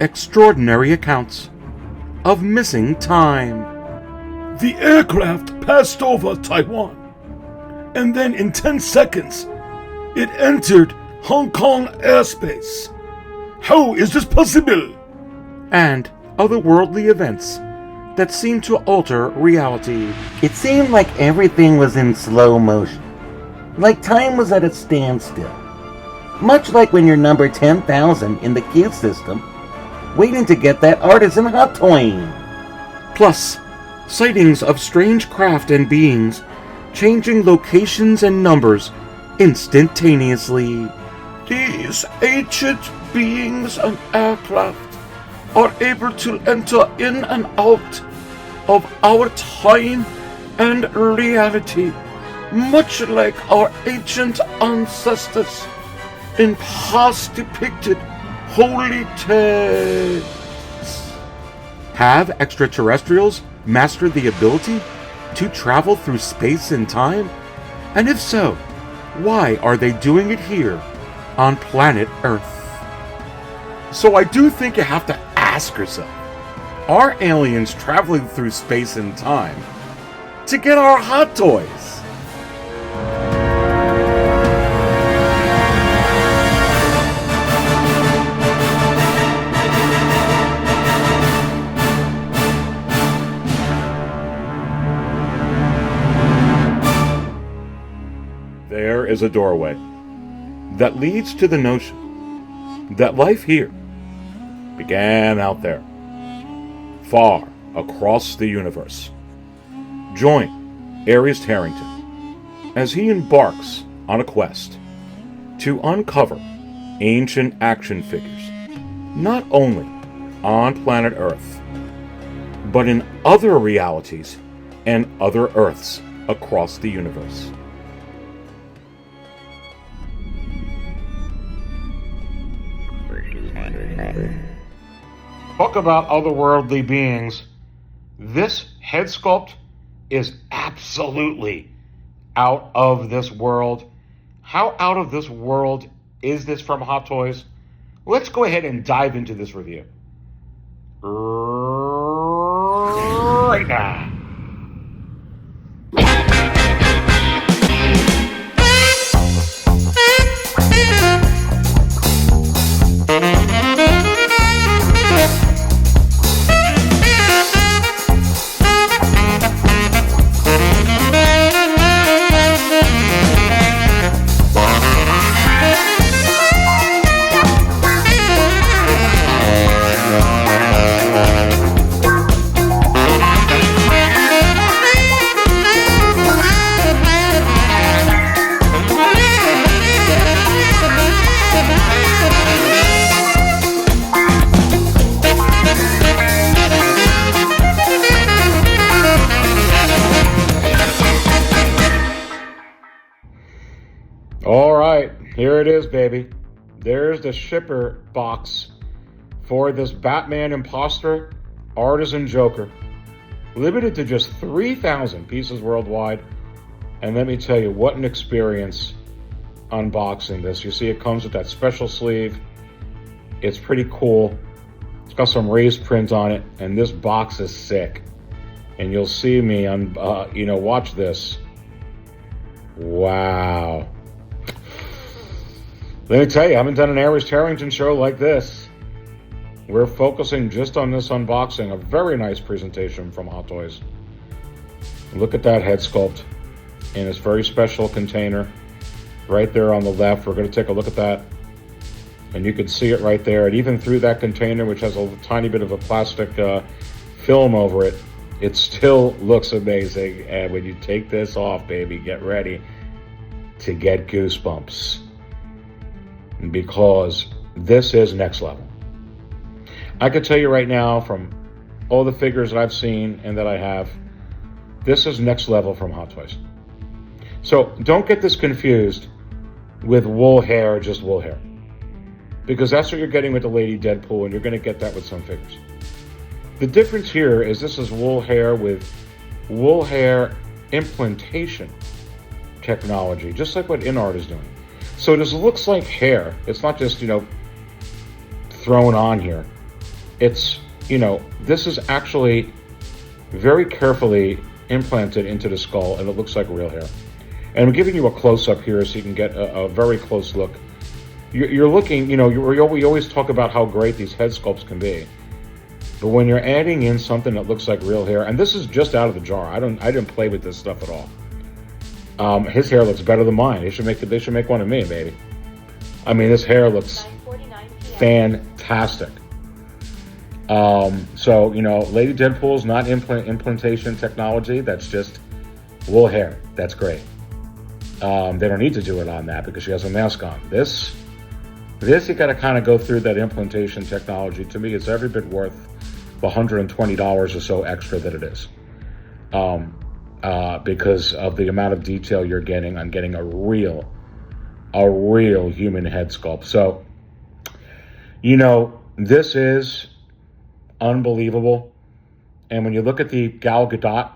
extraordinary accounts of missing time. The aircraft passed over Taiwan, and then in 10 seconds, it entered Hong Kong airspace. How is this possible? And otherworldly events that seem to alter reality. It seemed like everything was in slow motion, like time was at a standstill. Much like when you're number 10,000 in the queue system, waiting to get that Artisan hot toy. Plus, sightings of strange craft and beings changing locations and numbers instantaneously. These ancient beings and aircraft are able to enter in and out of our time and reality, much like our ancient ancestors in past depicted holy tales. Have extraterrestrials mastered the ability to travel through space and time? And if so, why are they doing it here on planet Earth? So I do think you have to ask yourself, are aliens traveling through space and time to get our hot toys? There is a doorway that leads to the notion that life here began out there, far across the universe. Join Aries Harrington as he embarks on a quest to uncover ancient action figures, not only on planet Earth, but in other realities and other Earths across the universe. Talk about otherworldly beings. This head sculpt is absolutely out of this world. How out of this world is this from Hot Toys? Let's go ahead and dive into this review right now. Here it is, baby. There's the shipper box for this Batman Imposter Artisan Joker. Limited to just 3,000 pieces worldwide. And let me tell you, what an experience unboxing this. You see it comes with that special sleeve. It's pretty cool. It's got some raised print on it. And this box is sick. And you'll see me on, watch this. Wow. Let me tell you, I haven't done an Aries Harrington show like this. We're focusing just on this unboxing. A very nice presentation from Hot Toys. Look at that head sculpt in this very special container. Right there on the left, we're going to take a look at that. And you can see it right there. And even through that container, which has a tiny bit of a plastic film over it, it still looks amazing. And when you take this off, baby, get ready to get goosebumps. Because this is next level. I can tell you right now, from all the figures that I've seen and that I have, this is next level from Hot Toys. So don't get this confused with wool hair, just wool hair. Because that's what you're getting with the Lady Deadpool, and you're going to get that with some figures. The difference here is this is wool hair with wool hair implantation technology, just like what InArt is doing. So this looks like hair. It's not just, thrown on here. it's, this is actually very carefully implanted into the skull, and it looks like real hair. And I'm giving you a close-up here so you can get a very close look. You're looking, we always talk about how great these head sculpts can be. But when you're adding in something that looks like real hair, and this is just out of the jar. I didn't play with this stuff at all. His hair looks better than mine. They should make one of me, baby. I mean, this hair looks fantastic. So, Lady Deadpool's not implantation technology. That's just wool hair. That's great. They don't need to do it on that because she has a mask on. This you got to kind of go through that implantation technology. To me, it's every bit worth the $120 or so extra that it is, because of the amount of detail you're getting on getting a real human head sculpt. So, this is unbelievable. And when you look at the Gal Gadot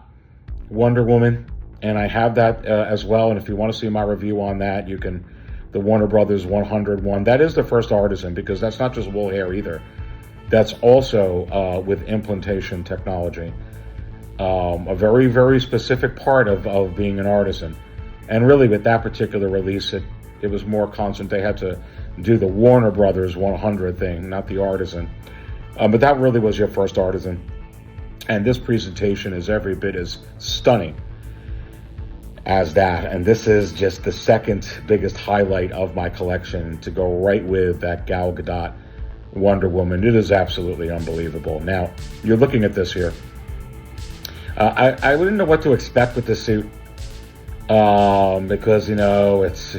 Wonder Woman, and I have that as well, and if you want to see my review on that, you can, the Warner Brothers 101. That is the first Artisan, because that's not just wool hair either. That's also with implantation technology. A very, very specific part of being an Artisan. And really with that particular release, it was more constant. They had to do the Warner Brothers 100 thing, not the Artisan. But that really was your first Artisan. And this presentation is every bit as stunning as that. And this is just the second biggest highlight of my collection to go right with that Gal Gadot Wonder Woman. It is absolutely unbelievable. Now, you're looking at this here. I wouldn't know what to expect with this suit. Because, it's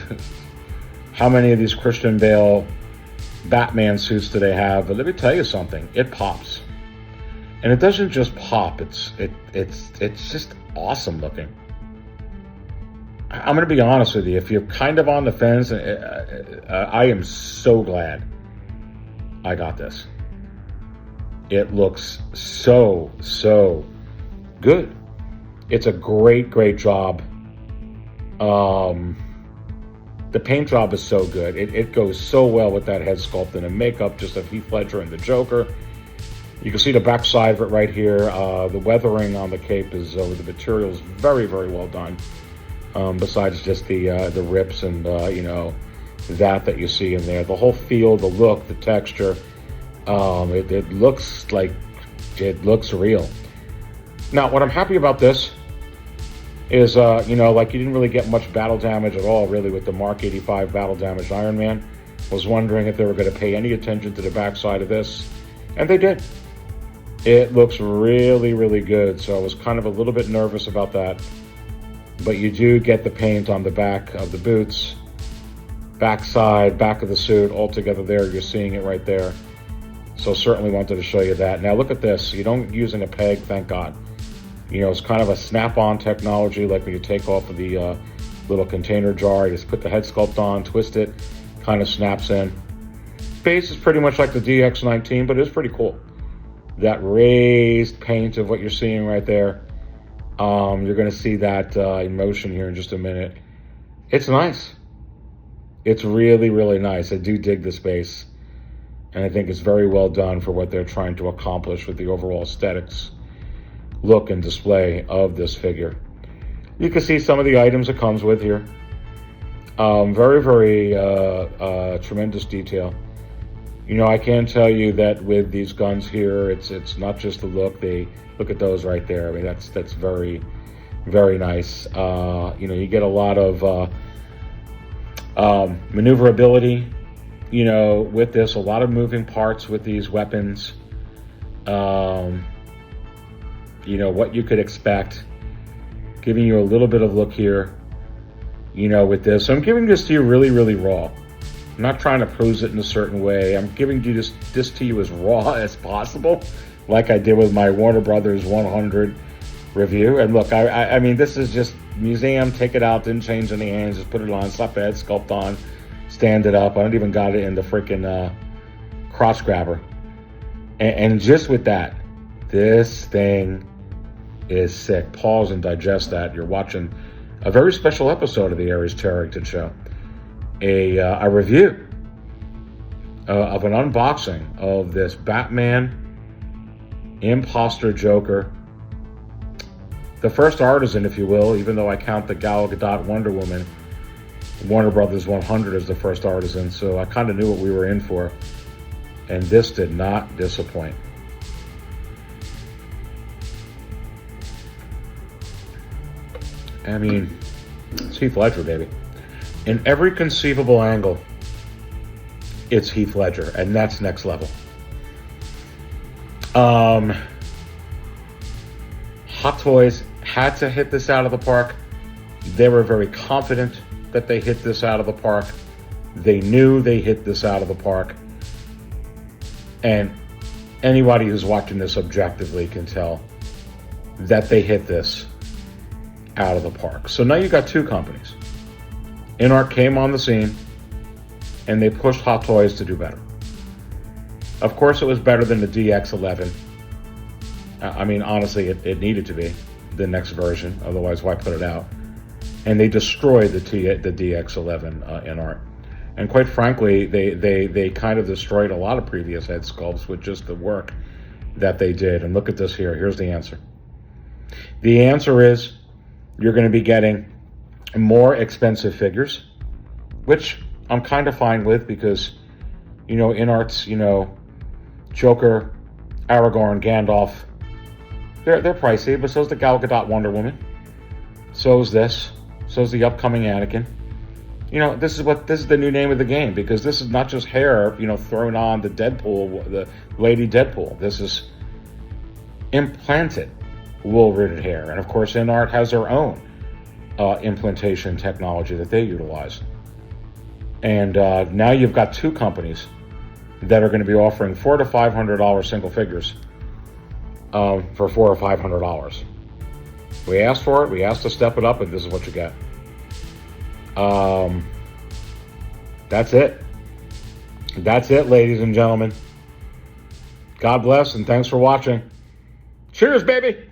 how many of these Christian Bale Batman suits do they have? But let me tell you something. It pops. And it doesn't just pop. It's just awesome looking. I'm going to be honest with you. If you're kind of on the fence, I am so glad I got this. It looks so good. It's a great job. The paint job is so good. It goes so well with that head sculpt and the makeup, just of Heath Ledger and the Joker. You can see the backside of it right here. The weathering on the cape is, the material is very well done. Besides just the rips and, that you see in there. The whole feel, the look, the texture, it looks like, it looks real. Now, what I'm happy about this is, like you didn't really get much battle damage at all, really, with the Mark 85 battle damaged Iron Man. Was wondering if they were going to pay any attention to the backside of this, and they did. It looks really good, so I was kind of a little bit nervous about that. But you do get the paint on the back of the boots, backside, back of the suit, all together there. You're seeing it right there. So certainly wanted to show you that. Now look at this. You don't using a peg, thank God. It's kind of a snap-on technology, like when you take off of the little container jar. You just put the head sculpt on, twist it, kind of snaps in. Base is pretty much like the DX19, but it's pretty cool. That raised paint of what you're seeing right there. You're going to see that in motion here in just a minute. It's nice. It's really nice. I do dig the space. And I think it's very well done for what they're trying to accomplish with the overall aesthetics, look, and display of this figure. You can see some of the items it comes with here. Very tremendous detail. I can tell you that with these guns here, it's not just the look. They look at those right there. I mean, that's very nice. You get a lot of maneuverability. With this, a lot of moving parts with these weapons. What you could expect. Giving you a little bit of look here. With this, so I'm giving this to you really raw. I'm not trying to pose it in a certain way. I'm giving you this to you as raw as possible, like I did with my Warner Brothers 100 review. And look, I mean, this is just museum. Take it out, didn't change any hands, just put it on, slap the head sculpt on, stand it up. I don't even got it in the freaking cross grabber. And just with that, this thing is sick. Pause and digest that. You're watching a very special episode of the Aries Charrington Show. A review of an unboxing of this Batman Imposter Joker. The first Artisan, if you will, even though I count the Gal Gadot Wonder Woman, Warner Brothers 100 as the first Artisan, so I kind of knew what we were in for. And this did not disappoint. I mean, it's Heath Ledger, baby. In every conceivable angle, it's Heath Ledger, and that's next level. Hot Toys had to hit this out of the park. They were very confident that they hit this out of the park. They knew they hit this out of the park. And anybody who's watching this objectively can tell that they hit this out of the park. So now you got two companies. InArt came on the scene, and they pushed Hot Toys to do better. Of course, it was better than the DX11. I mean, honestly, it needed to be the next version. Otherwise, why put it out? And they destroyed the DX11 InArt. And quite frankly, they kind of destroyed a lot of previous head sculpts with just the work that they did. And look at this here. Here's the answer. The answer is you're going to be getting more expensive figures, which I'm kind of fine with because, you know, InArt's, you know, Joker, Aragorn, Gandalf, they're pricey, but so's the Gal Gadot Wonder Woman. So's this. So's the upcoming Anakin. You know, this is the new name of the game, because this is not just hair, you know, thrown on the Deadpool, the Lady Deadpool. This is implanted wool-rooted hair. And of course, InArt has their own implantation technology that they utilize. And now you've got two companies that are going to be offering $400 to $500 single figures for $400 or $500. We asked for it, we asked to step it up, and this is what you get. That's it. That's it, ladies and gentlemen. God bless, and thanks for watching. Cheers, baby!